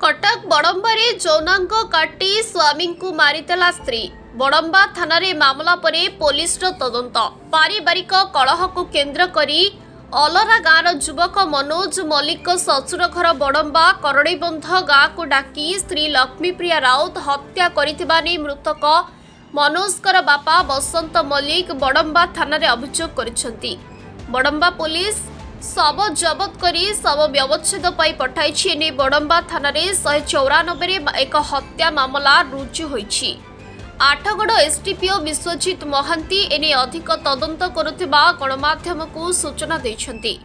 कटक बड़म्बारे यौनांग काटी स्वामी को मारिदेला स्त्री। बड़म्बा थाना मामला पर पुलिस तदंत। पारिवारिक कलह को केन्द्र करी अलरा गाँव युवक मनोज मल्लिक शशुर घर बड़म्बा करड़ीबंध गाँ को डाकी स्त्री लक्ष्मीप्रिया राउत हत्या करिथिबा नेई मृतक मनोजकर बापा बसंत मल्लिक बड़म्बा थाना अभियोग करिसेंती। बड़म्बा पुलिस शव जबत करी शव व्यवच्छेद पाई पठाई। एने बड़म्बा थाना 194 एक हत्या मामला रुजु होईछि। आठगड़ एसडीपीओ विश्वजित महांती एने अधिक तदंत करुथिबा गणमाध्यम को सूचना दैछंती।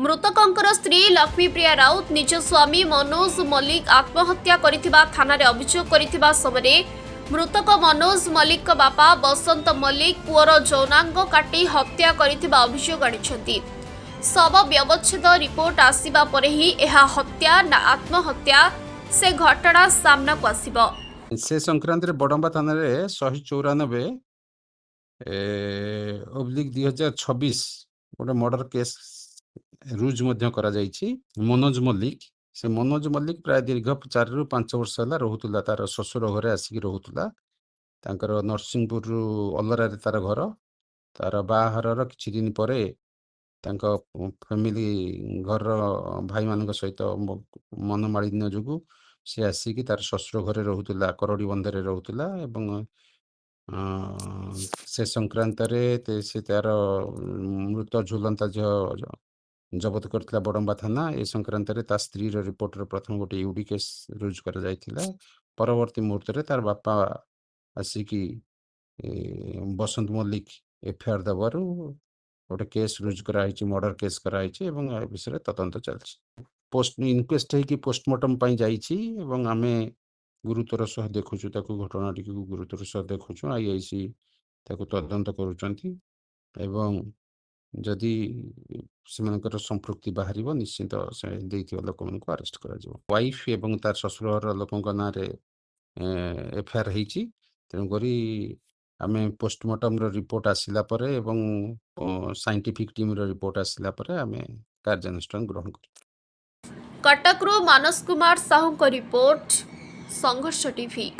मृतकंकर स्त्री लक्ष्मीप्रिया राउत निज स्वामी मनोज मल्लिक आत्महत्या करिथिबा थाना अभियोग करिथिबा समय मृतक मनोज मल्लिक बापा बसंत मल्लिक पुअर यौनांग काटी हत्या करिथिबा अभियोग आनिछंती। शव व्यवच्छेद रिपोर्ट आसिबा परे ही एहा हत्या ना आत्महत्या से घटना सामना को आसिबो। से संक्रांत रे बड़म्बा थाना रे 194 ओब्लिक 2026 गोटे मर्डर केस रुज मध्य करा जायछि। मनोज मल्लिक से मनोज मल्लिक प्राय दीर्घ 4 रु 5 वर्ष होला रहुतला तार ससुर घरे आसिक रहुतला। तांकर नरसिंहपुर अलरा रे तार घर। तार बाहरर किछि दिन परे तांका फैमिली घर भाई मान सहित मनमालिन्य जोगु से आसिकी तार ससुर घरे रहुतला करड़ी बंधरे रहुतला। एवं से संक्रांत रे से तार मृत झुलंता जबत करथिला बड़म्बा थाना। ए संक्रांत रे ता स्त्री रो रिपोर्ट रे प्रथम गोटे यूडी केस रुज कर जायथिला। परवर्ती मुहूर्त रे तार बापा आसिकी बसंत मल्लिक एफआईआर दबारू गोटे केस रुज कराई, मर्डर केस कराई एवं ए विषय तदंत चलछि। पोस्ट इनक्वेस्ट है कि पोस्टमार्टम पाई जाइछि एवं आमे गुरुतर सह देखुछु ताकू घटनाटी को गुरुतर सह देखुछु। आईआईसी ताकू तदंत करूचंती एवं जदि सेमानकर संपृक्ति बाहरिबो निश्चित से देइथिबा लोक मन को अरेस्ट करा जिवो। वाइफ एवं तार ससुर लोकन का नारे एफआईआर हेछि। तेणु करी आमे पोस्टमार्टम रो रिपोर्ट आसिला परे एवं साइंटिफिक टीम रो रिपोर्ट आसिला परे आमे कार्यानुष्ठान ग्रहण करू। कटकरू मानस कुमार साहू को रिपोर्ट, संघर्ष टीवी।